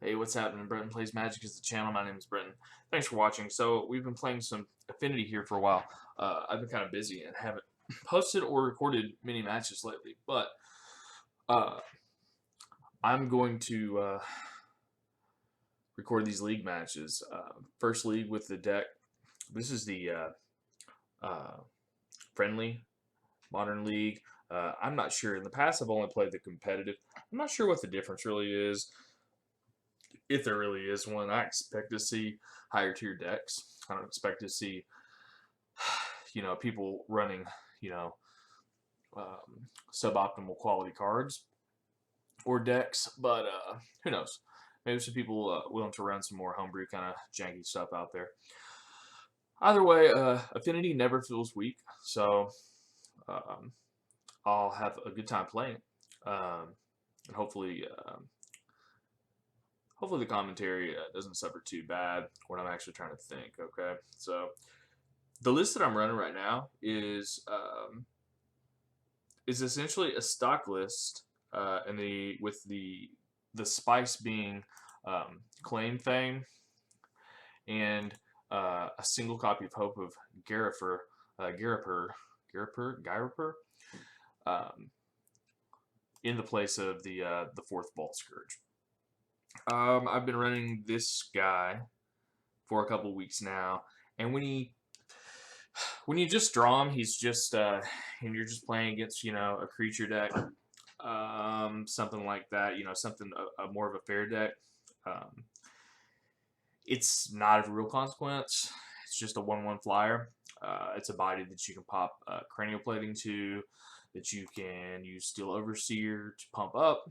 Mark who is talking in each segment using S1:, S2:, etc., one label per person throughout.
S1: Hey, what's happening? Brenton Plays Magic is the channel. My name is Brenton. Thanks for watching. So we've been playing some Affinity here for a while. I've been kind of busy and haven't posted or recorded many matches lately, but uh, I'm going to record these league matches. First league with the deck. This is the friendly modern league. I'm not sure. In the past, I've only played the competitive. I'm not sure what the difference really is, if there really is one. I expect to see higher tier decks. I don't expect to see, people running, you know, suboptimal quality cards or decks. But who knows? Maybe some people willing to run some more homebrew kind of janky stuff out there. Either way, Affinity never feels weak, so um, I'll have a good time playing. And hopefully the commentary doesn't suffer too bad when I'm actually trying to think. Okay, so the list that I'm running right now is essentially a stock list, and with the spice being Claim Fame and a single copy of Hope of Gariper, Gariper, um, in the place of the fourth Vault Scourge. I've been running this guy for a couple weeks now, and when you just draw him, he's just and you're just playing against a creature deck, something like that. Something a more of a fair deck. Um, it's not of real consequence. It's just a 1/1 flyer. It's a body that you can pop cranial plating to, that you can use Steel Overseer to pump up.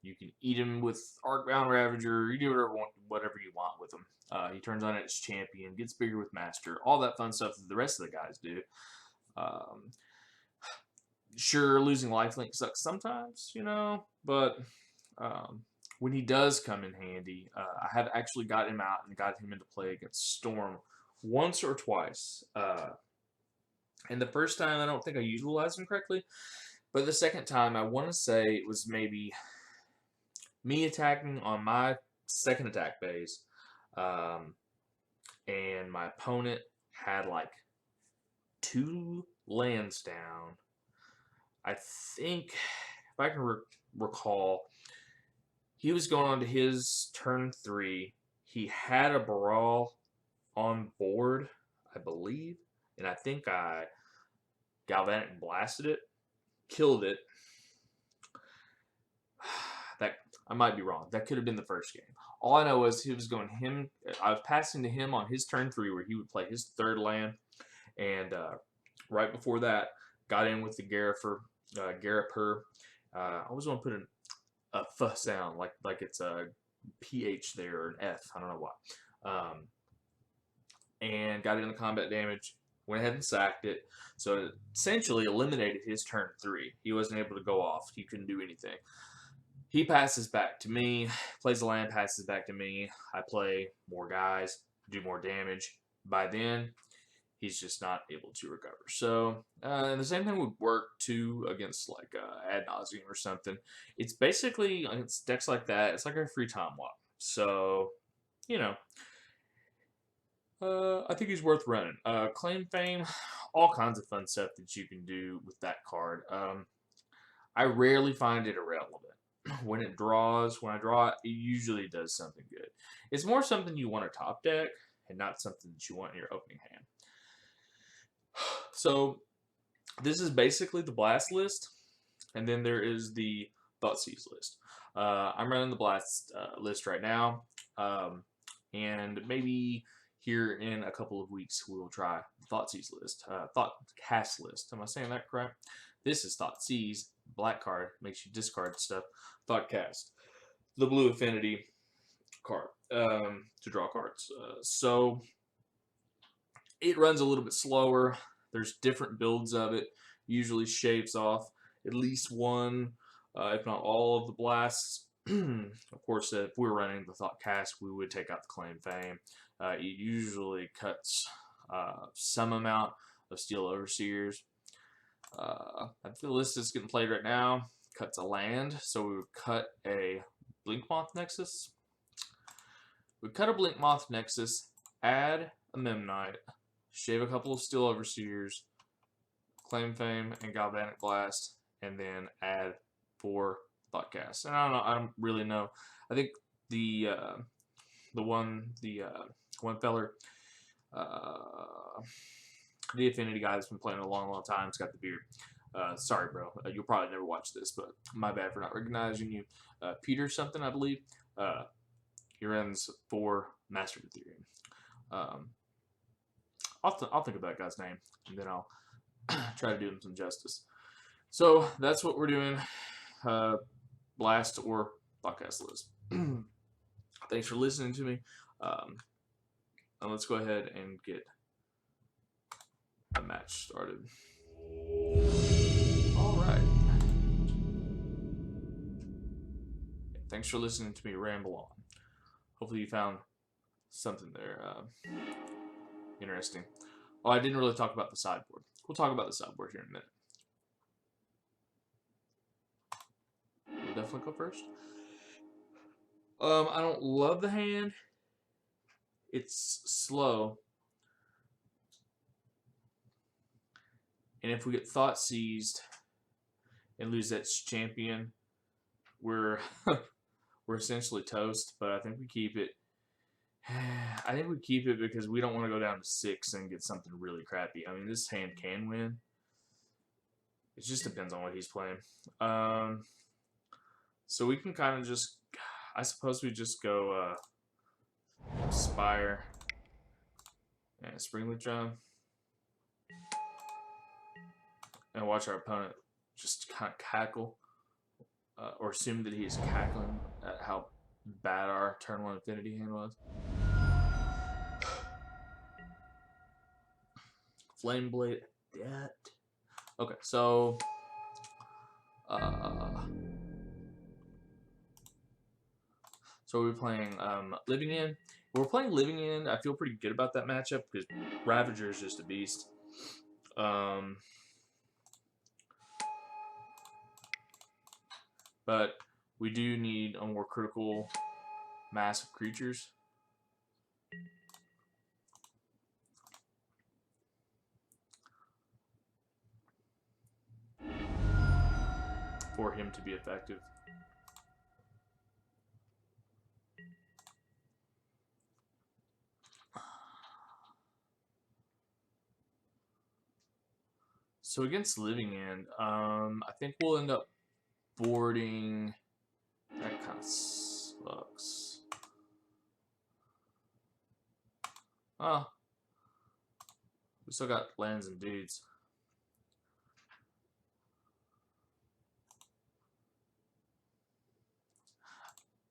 S1: You can eat him with Arcbound Ravager. You do whatever you want with him. He turns on its champion, gets bigger with Master, all that fun stuff that the rest of the guys do. Um, sure, losing lifelink sucks sometimes, but um, when he does come in handy, I have actually got him out and got him into play against Storm once or twice. And the first time, I don't think I utilized him correctly, but the second time, I want to say it was maybe me attacking on my second attack phase, um, and my opponent had like 2 lands down. I think, if I can recall, he was going on to his turn 3. He had a Brawl on board, I believe, and I think I Galvanic blasted it, killed it. That I might be wrong. That could have been the first game. All I know is he was going him. I was passing to him on his turn 3, where he would play his third land, and right before that, got in with the Gariper. I always want to put a f sound like it's a ph there or an f. I don't know why. And got in the combat damage. Went ahead and sacked it. So it essentially eliminated his turn 3. He wasn't able to go off. He couldn't do anything. He passes back to me, plays the land, passes back to me. I play more guys, do more damage. By then, he's just not able to recover. So, and the same thing would work too against like Ad Nauseam or something. It's basically against decks like that. It's like a free time walk. So, you know, I think he's worth running. Claim Fame, all kinds of fun stuff that you can do with that card. I rarely find it irrelevant. When I draw it, it usually does something good. It's more something you want to top deck and not something that you want in your opening hand. So this is basically the Blast list, and then there is the Thoughtseize list. I'm running the Blast list right now, and maybe here in a couple of weeks we will try Thoughtseize list, Thoughtcast list. Am I saying that correct? This is Thoughtseize. Black card makes you discard stuff. Thoughtcast, the blue Affinity card to draw cards. So it runs a little bit slower. There's different builds of it. Usually shaves off at least one, if not all, of the blasts. Of course, if we're running the Thoughtcast, we would take out the Claim Fame. It usually cuts some amount of Steel Overseers. I think the list is getting played right now cuts a land, so we would cut a Blink Moth Nexus. We cut a Blink Moth Nexus, add a Memnite, shave a couple of Steel Overseers, Claim Fame, and Galvanic Blast, and then add 4 Thoughtcasts. And I don't know, I don't really know. I think the one feller, the Affinity guy that's been playing a long time, has got the beard. Sorry, bro. You'll probably never watch this, but my bad for not recognizing you. Peter something, I believe. He runs 4 Master of Ethereum. I'll think of that guy's name, and then I'll try to do him some justice. So that's what we're doing. Blast or podcast list. Thanks for listening to me. And let's go ahead and get a match started. All right. Thanks for listening to me ramble on. Hopefully you found something there interesting. Oh, I didn't really talk about the sideboard. We'll talk about the sideboard here in a minute. We'll definitely go first. I don't love the hand. It's slow. And if we get Thought Seized and lose that champion, we're we're essentially toast. But I think we keep it. I think we keep it because we don't want to go down to 6 and get something really crappy. I mean, this hand can win. It just depends on what he's playing. So we can kind of just, I suppose we just go Spire and Springlet Drum and watch our opponent just kind of cackle or assume that he is cackling at how bad our turn 1 Affinity hand was. Flame Blade Adept. Okay, so we're playing Living End. We're playing Living End. I feel pretty good about that matchup because Ravager is just a beast. But we do need a more critical mass of creatures. For him to be effective. So against Living End, I think we'll end up boarding. That kind of sucks. Oh, we still got lands and dudes.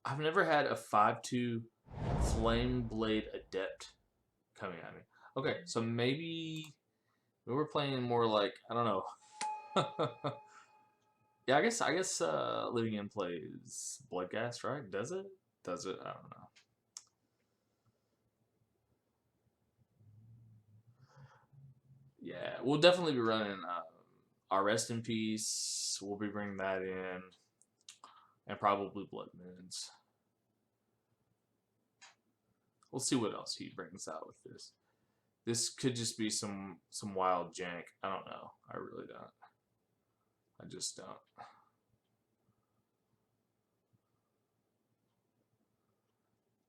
S1: I've never had a 5/2 Flame Blade Adept coming at me. Okay, so maybe we were playing more like, I don't know. Yeah, I guess Living End plays Bloodghast, right? Does it? Does it? I don't know. Yeah, we'll definitely be running our Rest in Peace. We'll be bringing that in. And probably Blood Moons. We'll see what else he brings out with this. This could just be some wild jank. I don't know. I really don't. I just don't.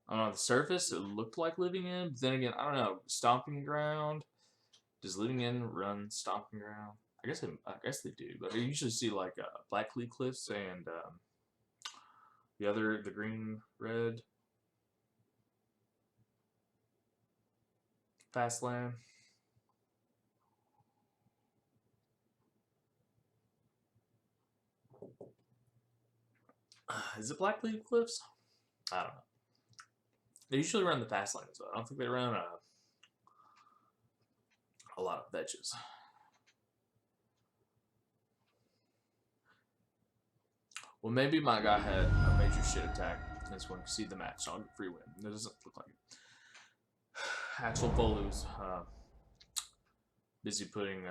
S1: On the surface, it looked like Living End. But then again, I don't know. Stomping Ground. Does Living End run Stomping Ground? I guess they do. But I usually see like Blackleaf Cliffs and the green red fast land. Is it Blackleaf Cliffs? I don't know. They usually run the fast lanes, though. I don't think they run a lot of fetches. Well, maybe my guy had a major shit attack in this one. See the match, so I'll get free win. It doesn't look like it. Axel Folu's busy putting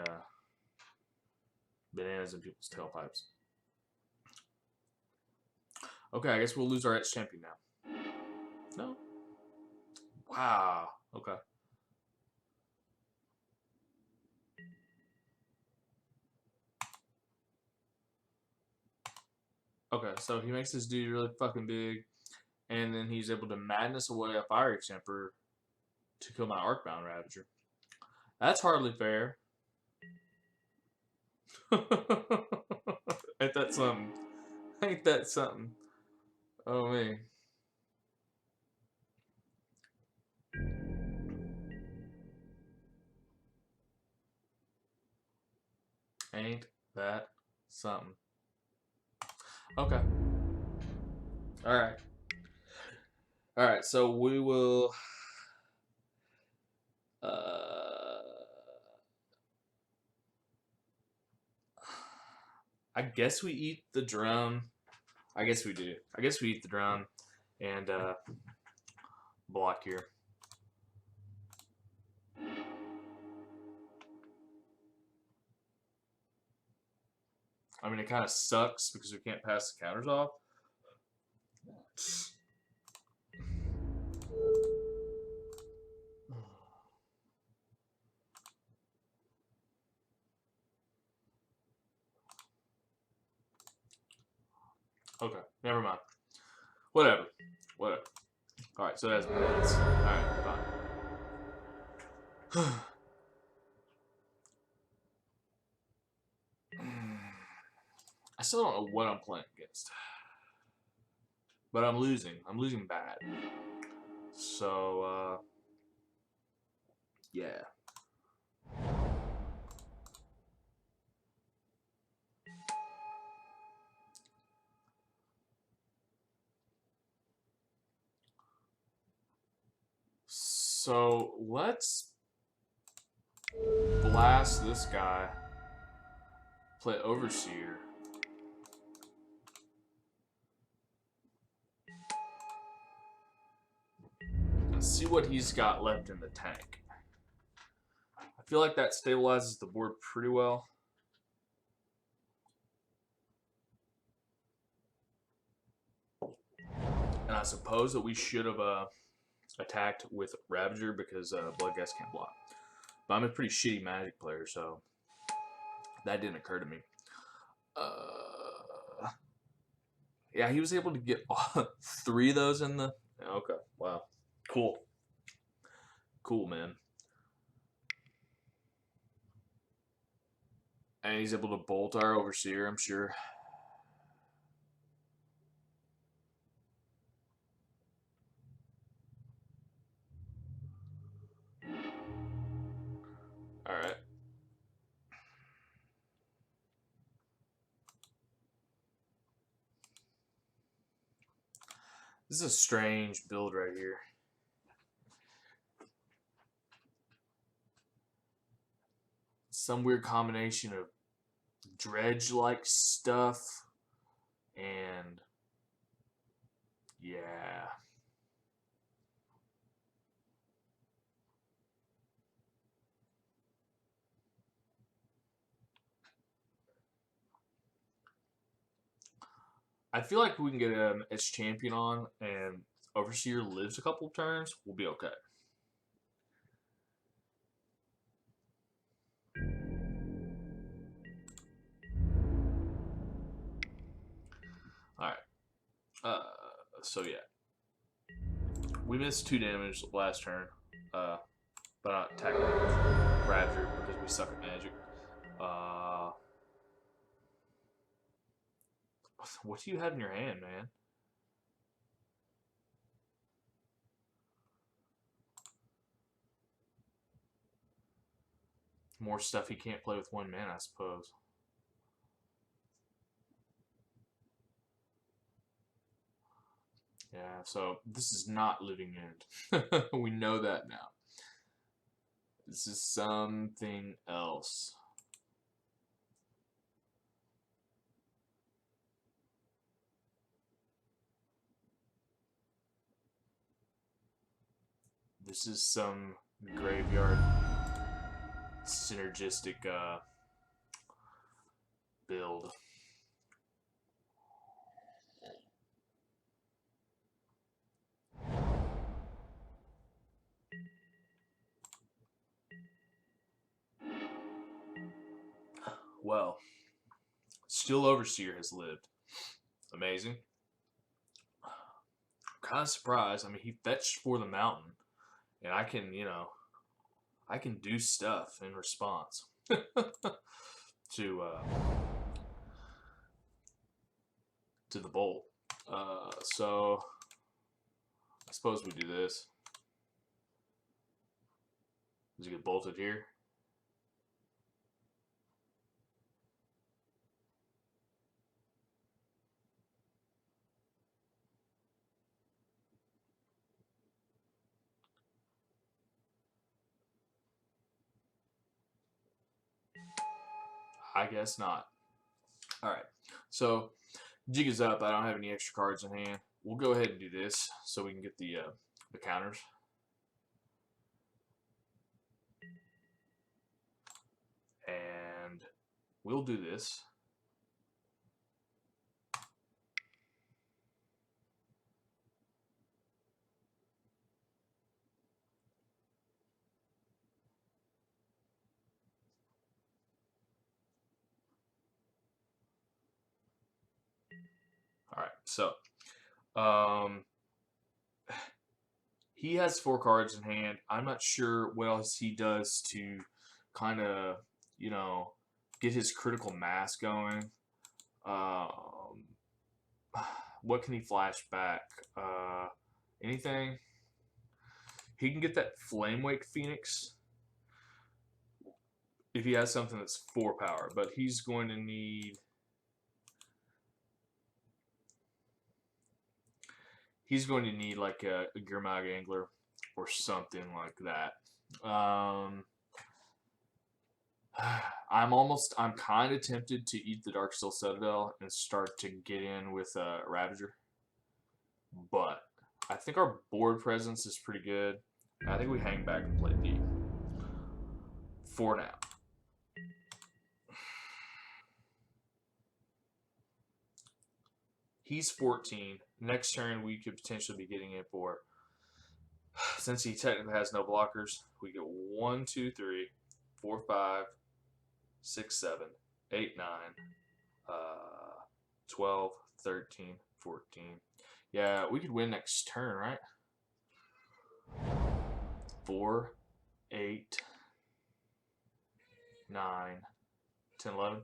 S1: bananas in people's tailpipes. Okay, I guess we'll lose our ex-champion now. No? Wow. Okay. Okay, so he makes this dude really fucking big, and then he's able to madness away a Fire Extemper to kill my Arcbound Ravager. That's hardly fair. Ain't that something? Ain't that something? Oh, man. Ain't that something? Okay. Alright. Alright, so we will... I guess we eat the drum. I guess we do. I guess we eat the drum and block here. I mean, it kind of sucks because we can't pass the counters off. Okay, never mind. Whatever. Whatever. Alright, so that's minutes. Alright, fine. I still don't know what I'm playing against. But I'm losing. I'm losing bad. So, yeah. So, let's blast this guy. Play Overseer. And see what he's got left in the tank. I feel like that stabilizes the board pretty well. And I suppose that we should have attacked with Ravager because Bloodghast can't block. But I'm a pretty shitty Magic player, so that didn't occur to me. Yeah, he was able to get 3 of those in the... Okay, wow. Cool. Cool, man. And he's able to bolt our Overseer, I'm sure. Alright. This is a strange build right here. Some weird combination of Dredge-like stuff and... yeah. I feel like we can get an S champion on and Overseer lives a couple turns, we'll be okay. Alright. So yeah. We missed 2 damage last turn. But not technically with Ravager because we suck at Magic. What do you have in your hand, man? More stuff he can't play with 1 mana, I suppose. Yeah, so this is not Living End. We know that now. This is something else. This is some graveyard synergistic build. Well, Still Overseer has lived. Amazing. I'm kind of surprised. I mean, he fetched for the mountain, and I can, I can do stuff in response to to the bolt. So I suppose we do this. Does he get bolted here? I guess not. Alright, so jig is up. I don't have any extra cards in hand. We'll go ahead and do this so we can get the counters. And we'll do this. Alright, so he has 4 cards in hand. I'm not sure what else he does to kind of, get his critical mass going. What can he flash back? Anything? He can get that Flame Wake Phoenix if he has something that's 4 power, but he's going to need... He's going to need like a Gurmag Angler or something like that. I'm kind of tempted to eat the Darksteel Citadel and start to get in with Ravager. But I think our board presence is pretty good. I think we hang back and play D. For now. He's 14. Next turn, we could potentially be getting in for. Since he technically has no blockers, we get 1, 2, 3, 4, 5, 6, 7, 8, 9, 12, 13, 14. Yeah, we could win next turn, right? 4, 8, 9, 10, 11.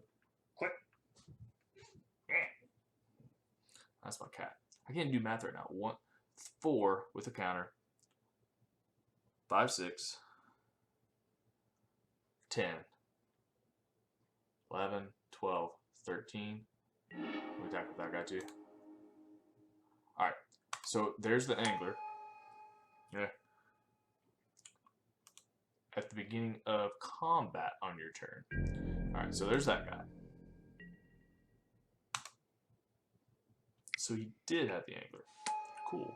S1: Click. That's my cat. I can't do math right now. 1, 4 with a counter. 5, 6, 10, 11, 12, 13. We attack with that guy too. Alright, so there's the angler. Yeah. At the beginning of combat on your turn. Alright, so there's that guy. So he did have the angler. Cool.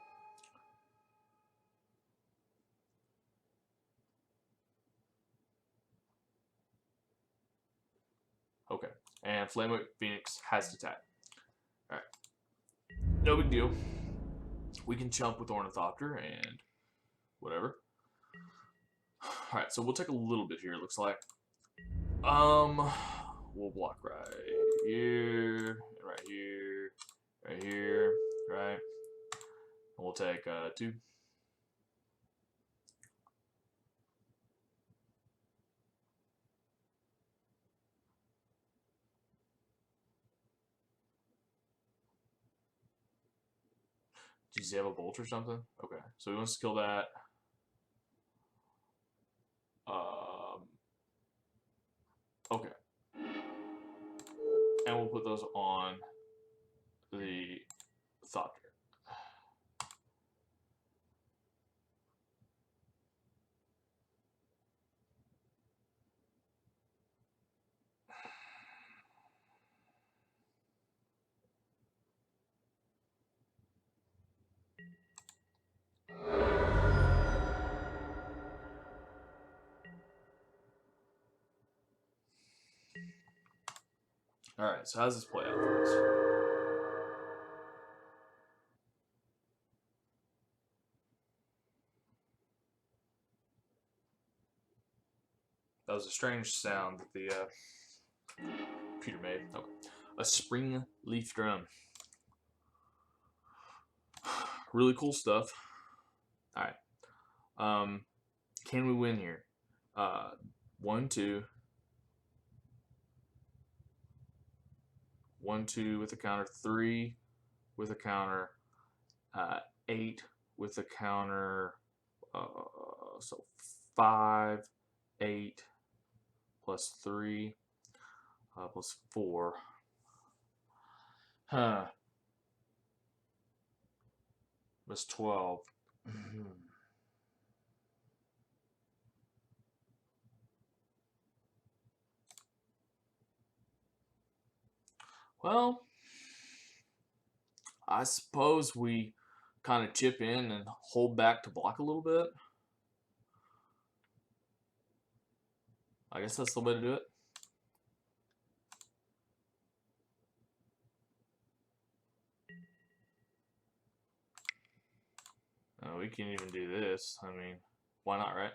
S1: Okay, and Flamewake Phoenix has to attack. Alright. No big deal. We can jump with Ornithopter and whatever. Alright, so we'll take a little bit here, it looks like. We'll block right here, right here, right here, right? And we'll take 2. Does he have a bolt or something? Okay, so he wants to kill that. Okay. And we'll put those on the Thopter. Alright, so how does this play out for us? That was a strange sound that the Peter made. Okay. A spring leaf drum. Really cool stuff. All right. Can we win here? 1, 2. 1, 2 with a counter. 3 with a counter. 8 with a counter. So 5, 8 plus 3 plus 4. Huh. That's 12. Well, I suppose we kind of chip in and hold back to block a little bit. I guess that's the way to do it. We can even do this. I mean, why not, right?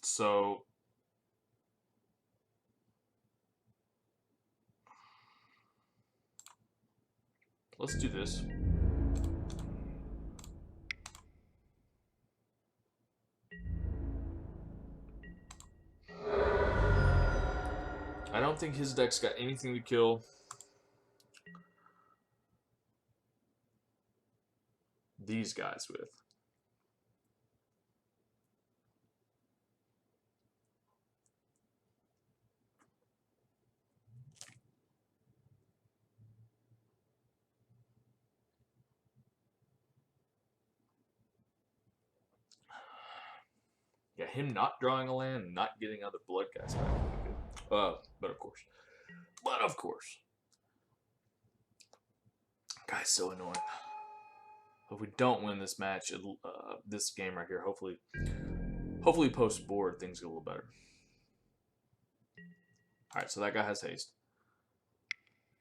S1: So let's do this. I don't think his deck's got anything to kill these guys with. Yeah, him not drawing a land and not getting other blood guys back would be good. But of course. Guy's so annoying. If we don't win this match, this game right here, hopefully post board things get a little better. All right, so that guy has haste.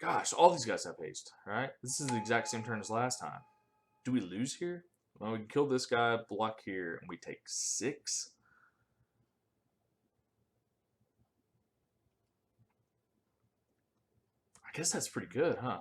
S1: Gosh, all these guys have haste. Right? This is the exact same turn as last time. Do we lose here? Well, we can kill this guy, block here, and we take 6. I guess that's pretty good, huh?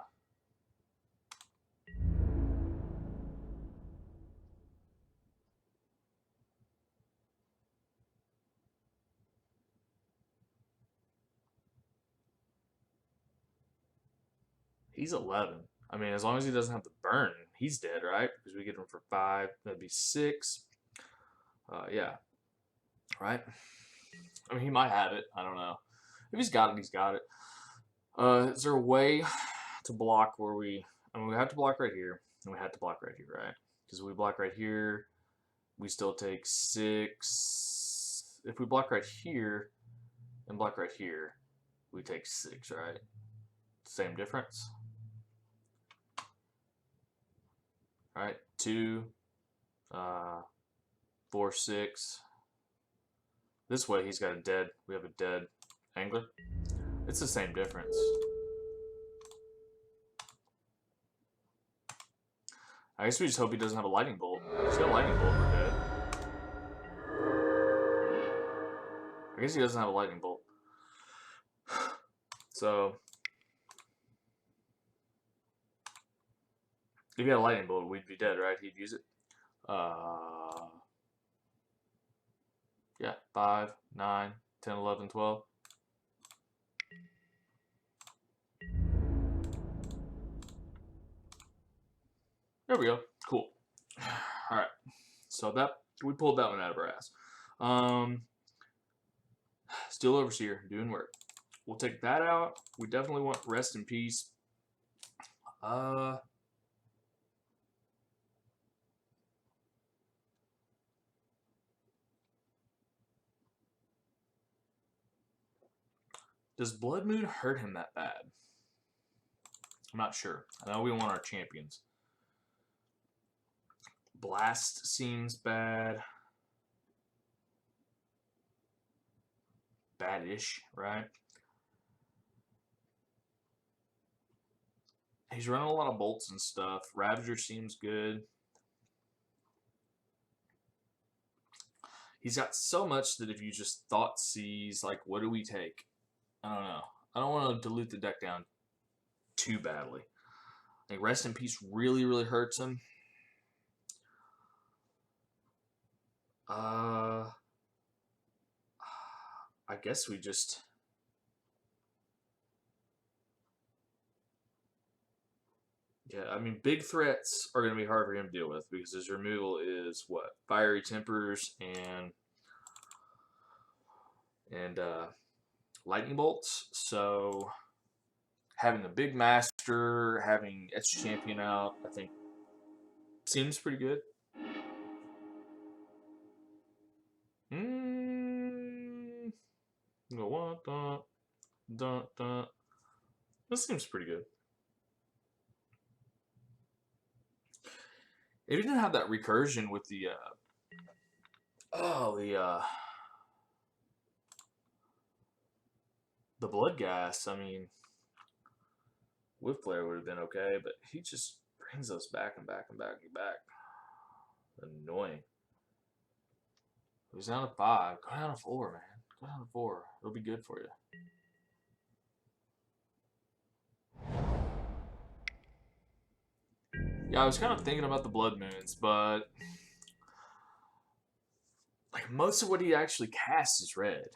S1: He's 11. I mean, as long as he doesn't have the burn, he's dead, right? Because we get him for 5. That'd be 6. Yeah. Right? I mean, he might have it. I don't know. If he's got it, he's got it. Is there a way to block where we... I mean, we have to block right here. And we have to block right here, right? Because we block right here, we still take 6. If we block right here and block right here, we take 6, right? Same difference. All right, 2, 4, 6. This way he's got a dead, we have a dead angler. It's the same difference. I guess we just hope he doesn't have a lightning bolt. If he's got a lightning bolt, we're dead. I guess he doesn't have a lightning bolt. So, if he had a lightning bolt, we'd be dead, right? He'd use it. Yeah, 5, 9, 10, 11, 12. There we go. Cool. All right. So we pulled that one out of our ass. Steel Overseer doing work. We'll take that out. We definitely want Rest in Peace. Does Blood Moon hurt him that bad? I'm not sure. I know we want our champions. Blast seems bad. Bad-ish, right? He's running a lot of bolts and stuff. Ravager seems good. he's got so much that if you just thought seize, like, what do we take? I don't know. I don't want to dilute the deck down too badly. Like, Rest in Peace really, really hurts him. I guess we just... Yeah, I mean, big threats are going to be hard for him to deal with because his removal is, what, Fiery Tempers and Lightning Bolts. So having a big Master, having Etch Champion out, I think seems pretty good. This seems pretty good. If you didn't have that recursion with the the blood gas, I mean, Whip Flare would have been okay, but he just brings us back and back and back and back. Annoying. He's down to 5. Go down to 4, man. Go down to 4. It'll be good for you. Yeah, I was kind of thinking about the Blood Moons, but like most of what he actually casts is red.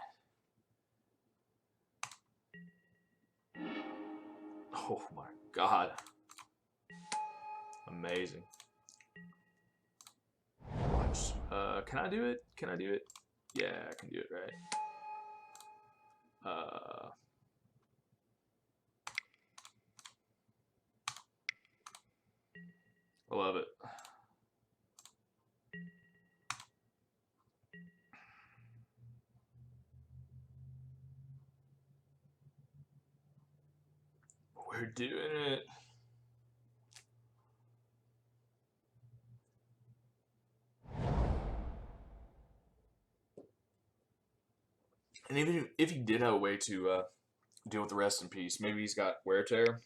S1: Oh my god. Amazing. Watch. Can I do it? Can I do it? Yeah, I can do it, right? I love it. We're doing it. And even if he did have a way to deal with the Rest in Peace, maybe he's got Wear Tear.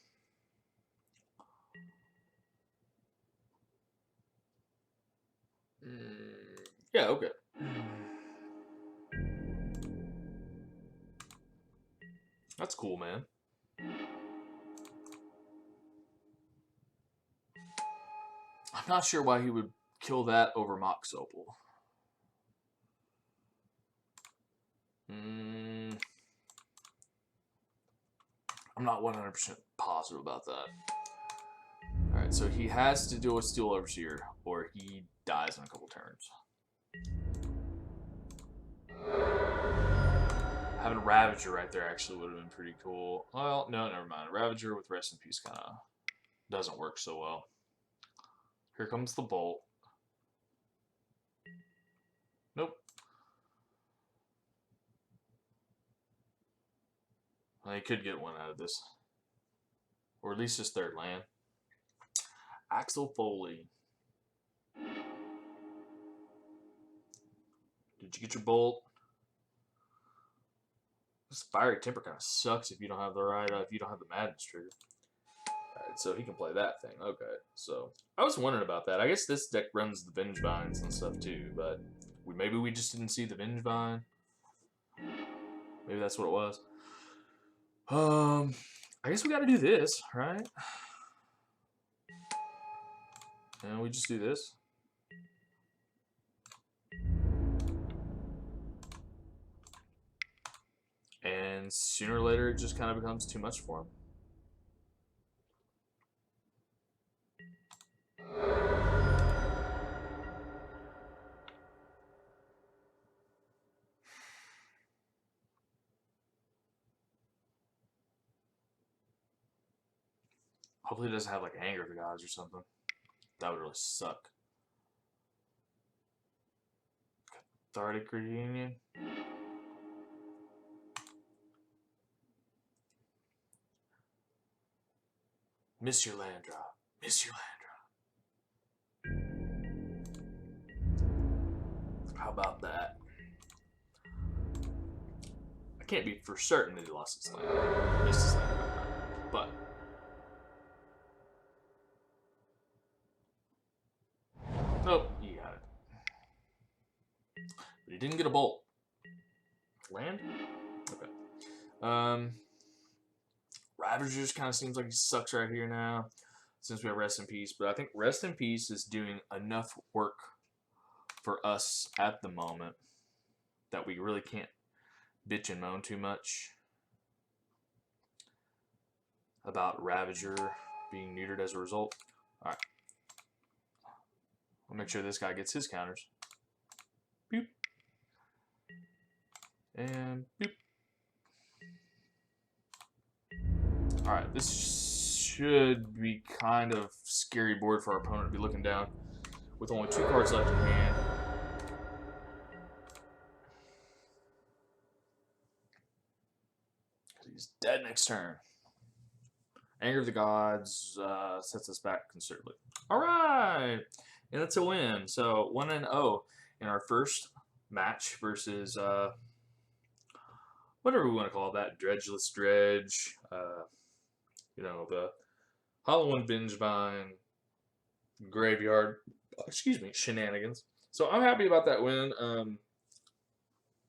S1: Yeah, okay. That's cool, man. I'm not sure why he would kill that over Mox Opal. I'm not 100% positive about that. Alright, so he has to deal with Steel Overseer, or he dies in a couple turns. Having Ravager right there actually would have been pretty cool. Well, no, never mind. Ravager with Rest in Peace kind of doesn't work so well. Here comes the Bolt. Nope. Well, he could get one out of this. Or at least his third land. Axel Foley. Did you get your Bolt? This Fiery Temper kind of sucks if you don't have the right, if you don't have the Madness trigger. Alright, so he can play that thing. Okay, so I was wondering about that. I guess this deck runs the Vengevines and stuff too, but maybe we just didn't see the Vengevine. Maybe that's what it was. I guess we got to do this, right? And we just do this. And sooner or later, it just kind of becomes too much for him. Hopefully, it doesn't have like Anger of the Gods or something. That would really suck. Cathartic Reunion. Miss your land drop. Miss your land drop. How about that? I can't be for certain that he lost his land. Missed his land drop. But nope, you got it. He didn't get a bolt. Land? Okay. Ravager just kind of seems like he sucks right here now, since we have Rest in Peace. But I think Rest in Peace is doing enough work for us at the moment that we really can't bitch and moan too much about Ravager being neutered as a result. Alright. I'll make sure this guy gets his counters. Boop. And boop. Alright, this should be kind of scary board for our opponent to be looking down with only 2 cards left in hand. He's dead next turn. Anger of the Gods sets us back considerably. Alright! And that's a win. So 1-0 in our first match versus whatever we want to call that. Dredge-less Dredge. You know, the Hollow One Vengevine Graveyard, excuse me, shenanigans. So I'm happy about that win.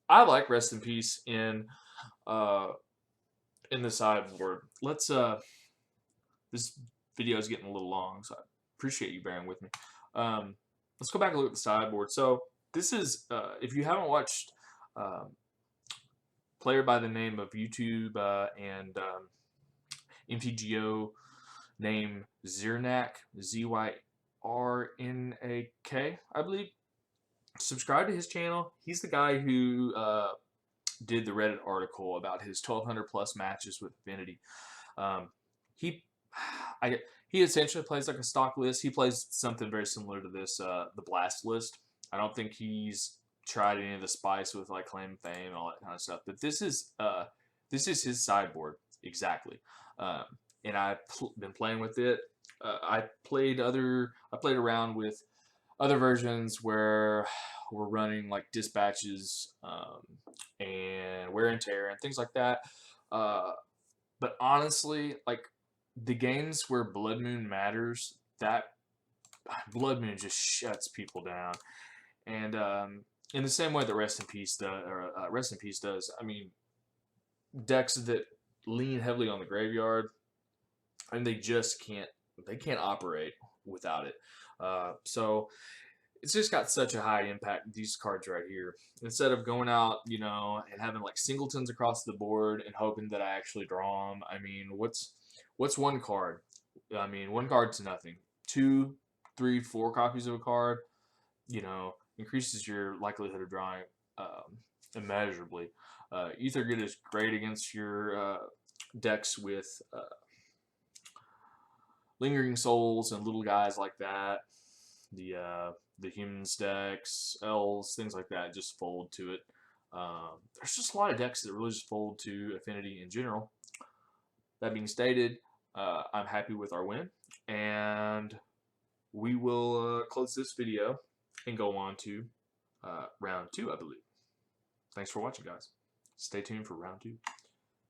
S1: I like Rest in Peace in the sideboard. Let's this video is getting a little long, so I appreciate you bearing with me. Let's go back and look at the sideboard. So this is if you haven't watched player by the name of YouTube and MTGO name Zyrnak, Z-Y-R-N-A-K, I believe. Subscribe to his channel. He's the guy who did the Reddit article about his 1,200 plus matches with Affinity. He essentially plays like a stock list. He plays something very similar to this, the Blast list. I don't think he's tried any of the spice with like Claim Fame and all that kind of stuff. But this is his sideboard exactly. And I've been playing with it. I played around with other versions where we're running like dispatches and wear and tear and things like that. But honestly, like the games where Blood Moon matters, that Blood Moon just shuts people down. And in the same way that Rest in Peace does, I mean, decks that lean heavily on the graveyard, and they just can't operate without it. So it's just got such a high impact, these cards right here. Instead of going out, you know, and having like singletons across the board and hoping that I actually draw them. I mean, what's one card? I mean, one card's nothing. 2, 3, 4 copies of a card, you know, increases your likelihood of drawing immeasurably. Ether Grid is great against your decks with Lingering Souls and little guys like that. The humans decks, elves, things like that just fold to it. There's just a lot of decks that really just fold to Affinity in general. That being stated, I'm happy with our win, and we will close this video and go on to round 2, I believe. Thanks for watching, guys. Stay tuned for round 2.